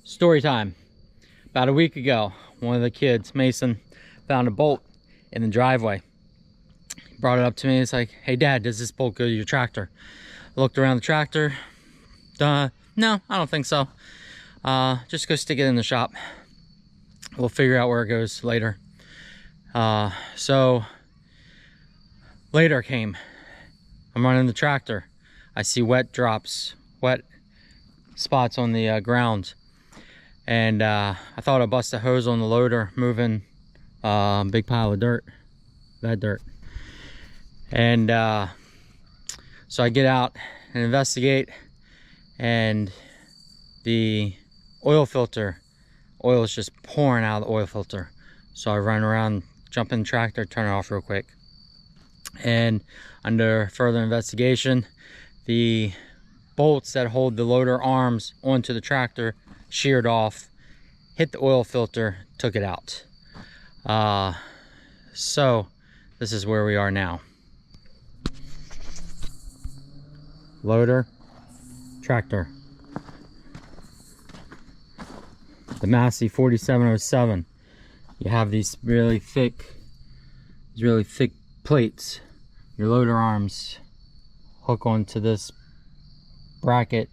Story time. About a week ago, one of the kids, Mason, found a bolt in the driveway. He brought it up to me. It's like, hey Dad, does this bolt go to your tractor? I looked around the tractor. No, I don't think so. Just go stick it in the shop. We'll figure out where it goes later. So later came. I'm running the tractor. I see wet spots on the ground. And I thought I busted a hose on the loader moving a big pile of dirt, bad dirt. And so I get out and investigate, and the oil is just pouring out of the oil filter. So I run around, jump in the tractor, turn it off real quick. And under further investigation, the bolts that hold the loader arms onto the tractor sheared off, hit the oil filter, took it out. So this is where we are now. Loader, tractor. The Massey 4707. You have these really thick plates. Your loader arms hook onto this bracket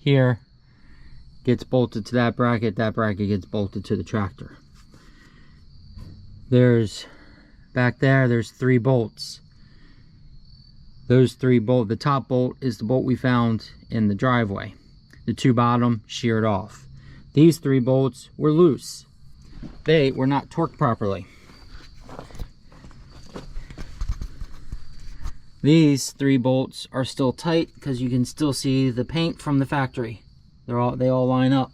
here, gets bolted to that bracket gets bolted to the tractor. Back there's 3 bolts. Those 3 bolts, the top bolt is the bolt we found in the driveway. The 2 bottom sheared off. These 3 bolts were loose. They were not torqued properly. These 3 bolts are still tight because you can still see the paint from the factory. They all line up.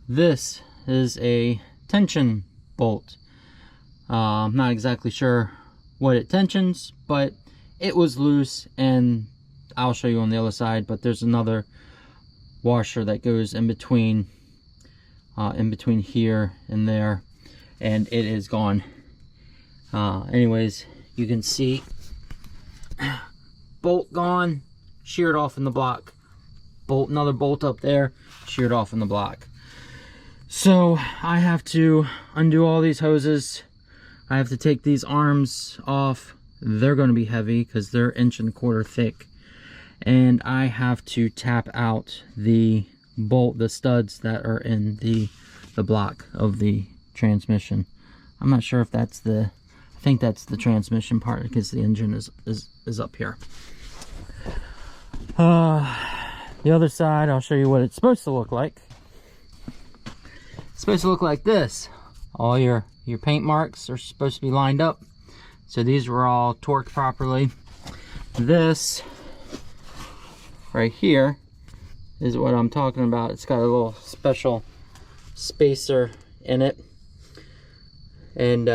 This is a tension bolt. I'm not exactly sure what it tensions, but it was loose, and I'll show you on the other side. But there's another washer that goes in between here and there, and it is gone. Anyways, you can see bolt gone, sheared off in the block. Another bolt up there, sheared off in the block. So I have to undo all these hoses. I have to take these arms off. They're going to be heavy because they're 1.25 inches thick. And I have to tap out the studs that are in the block of the transmission. I'm not sure if that's I think that's the transmission part, because the engine is up here. The other side, I'll show you what it's supposed to look like. It's supposed to look like this. All your paint marks are supposed to be lined up. So these were all torqued properly. This right here is what I'm talking about. It's got a little special spacer in it. And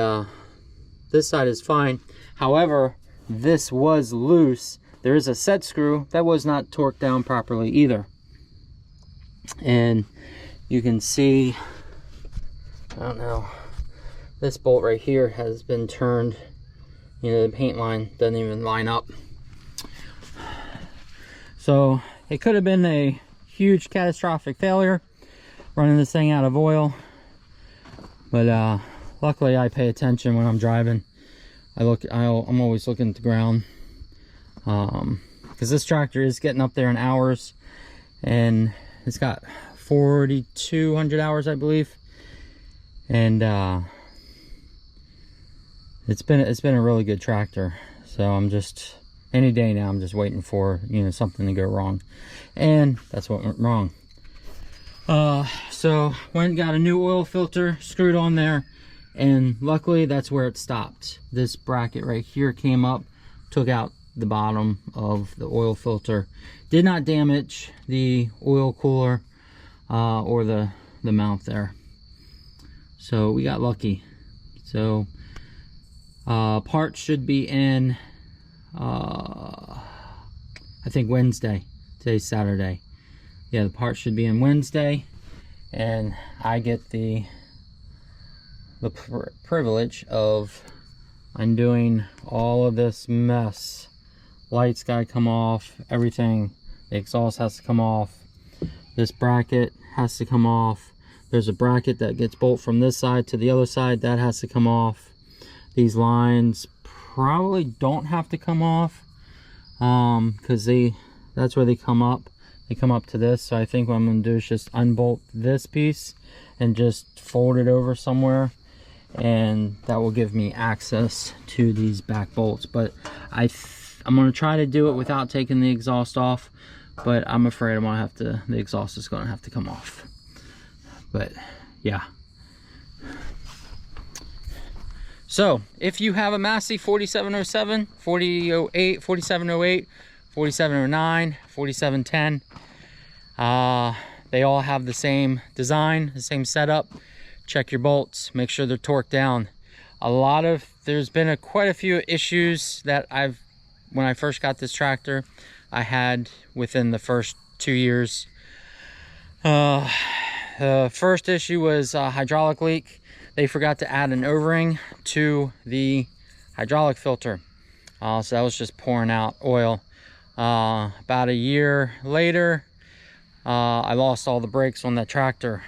this side is fine. However, this was loose. There is a set screw that was not torqued down properly either. And you can see, I don't know, this bolt right here has been turned. You know, the paint line doesn't even line up. So it could have been a huge catastrophic failure running this thing out of oil. But luckily I pay attention when I'm driving. I'm always looking at the ground. Because this tractor is getting up there in hours, and it's got 4,200 hours, I believe. And it's been a really good tractor. So I'm just, any day now, I'm just waiting for, you know, something to go wrong. And that's what went wrong. So went and got a new oil filter, screwed on there, and luckily that's where it stopped. This bracket right here came up, took out the bottom of the oil filter. Did not damage the oil cooler or the mount there. So we got lucky. So parts should be in I think Wednesday. Today's Saturday. Yeah, the parts should be in Wednesday, and I get the privilege of undoing all of this mess. Lights gotta come off, everything. The exhaust has to come off. This bracket has to come off. There's a bracket that gets bolt from this side to the other side, that has to come off. These lines probably don't have to come off, because that's where they come up. They come up to this, so I think what I'm going to do is just unbolt this piece and just fold it over somewhere, and that will give me access to these back bolts. But I'm going to try to do it without taking the exhaust off, but I'm afraid the exhaust is going to have to come off. But yeah. So if you have a Massey 4707, 4008, 4708, 4709, 4710, they all have the same design, the same setup. Check your bolts, make sure they're torqued down. There's been quite a few issues that when I first got this tractor, I had within the first 2 years. The first issue was a hydraulic leak. They forgot to add an O-ring to the hydraulic filter. So that was just pouring out oil. About a year later, I lost all the brakes on that tractor.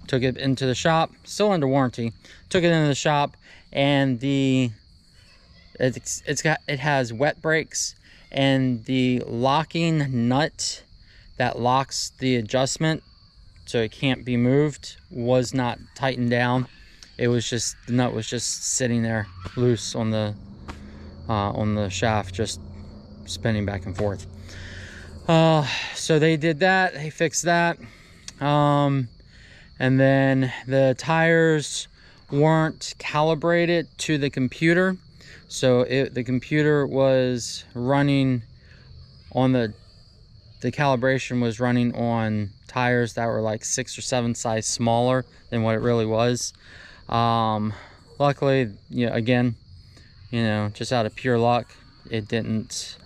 Took it into the shop, still under warranty. Took it into the shop, and it has wet brakes, and the locking nut that locks the adjustment so it can't be moved was not tightened down. It was just, the nut was just sitting there loose on the shaft, just spinning back and forth. So they did that, they fixed that. And then the tires weren't calibrated to the computer. So the computer was running on the calibration was running on tires that were like 6 or 7 size smaller than what it really was. Luckily, again, just out of pure luck, it didn't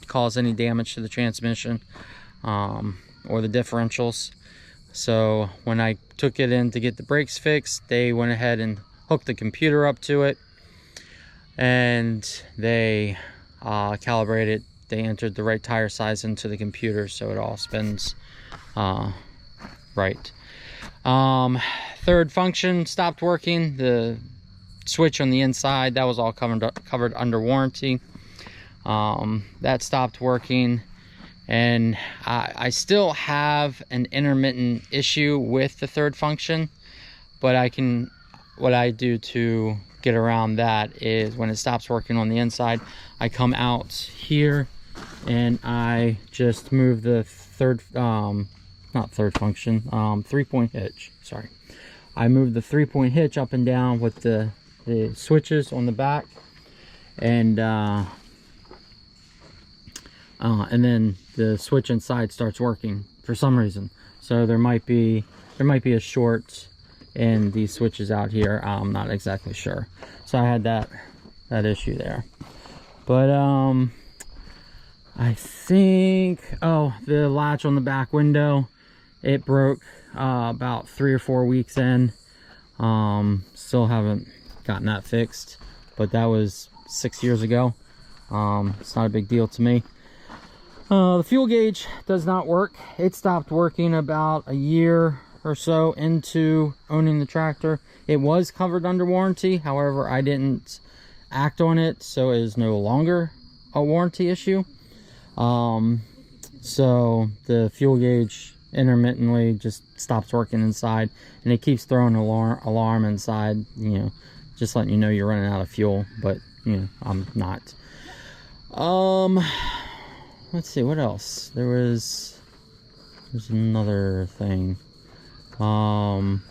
cause any damage to the transmission or the differentials. So when I took it in to get the brakes fixed, they went ahead and hooked the computer up to it, and they calibrated. They entered the right tire size into the computer, so it all spins right. Third function stopped working. The switch on the inside, that was all covered under warranty. That stopped working, and I still have an intermittent issue with the third function, but what I do to get around that is when it stops working on the inside, I come out here and I just move the not third function, 3-point hitch, sorry. I move the 3-point hitch up and down with the switches on the back, and then the switch inside starts working for some reason. So there might be a short in these switches out here. I'm not exactly sure. So I had that issue there. But I think, the latch on the back window, it broke about 3 or 4 weeks in. Still haven't gotten that fixed, but that was 6 years ago. It's not a big deal to me. The fuel gauge does not work. It stopped working about a year or so into owning the tractor. It was covered under warranty, however I didn't act on it, so it is no longer a warranty issue. So the fuel gauge intermittently just stops working inside, and it keeps throwing an alarm inside, just letting you know you're running out of fuel, but I'm not. Let's see, what else? There's another thing. When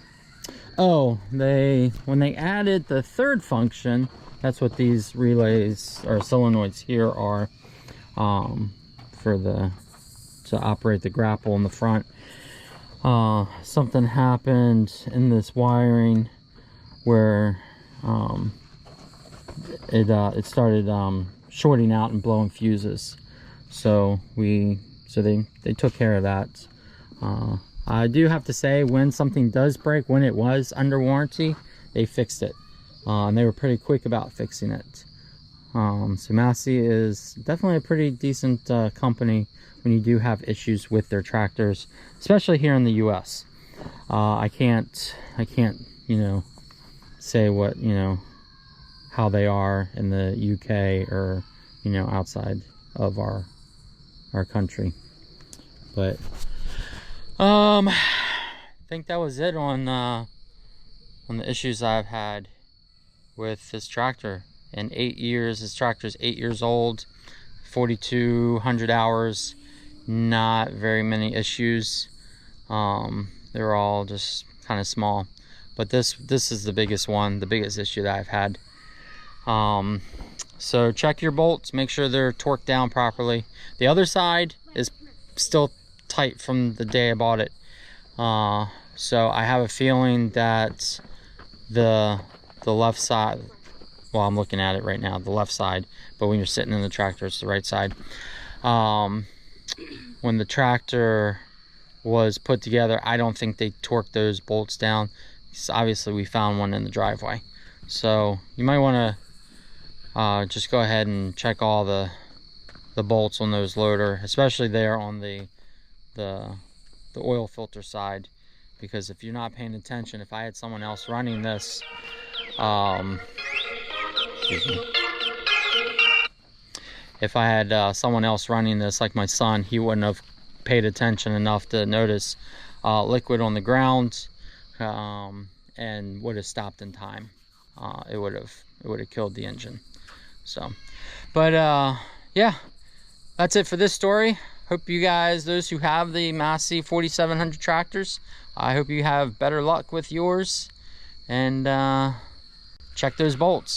they added the third function, that's what these relays or solenoids here are, to operate the grapple in the front. Something happened in this wiring where it started shorting out and blowing fuses. So they took care of that. I do have to say, when something does break, when it was under warranty, they fixed it, and they were pretty quick about fixing it. So Massey is definitely a pretty decent company when you do have issues with their tractors, especially here in the US. I can't, you know, say what, you know, how they are in the UK or, you know, outside of our country. But I think that was it on the issues I've had with this tractor. In 8 years, this tractor is 8 years old, 4,200 hours, not very many issues. They're all just kind of small, but this is the biggest one, the biggest issue that I've had. So check your bolts, make sure they're torqued down properly. The other side is still tight from the day I bought it. So I have a feeling that the left side, well, I'm looking at it right now, the left side, but when you're sitting in the tractor, it's the right side. When the tractor was put together, I don't think they torqued those bolts down. So obviously we found one in the driveway. So you might want to just go ahead and check all the bolts on those loader, especially there on the oil filter side, because if you're not paying attention, if I had someone else running this, if I had someone else running this, like my son, he wouldn't have paid attention enough to notice liquid on the ground, and would have stopped in time. It would have killed the engine. So, but yeah, that's it for this story. Hope you guys, those who have the Massey 4700 tractors, I hope you have better luck with yours, and check those bolts.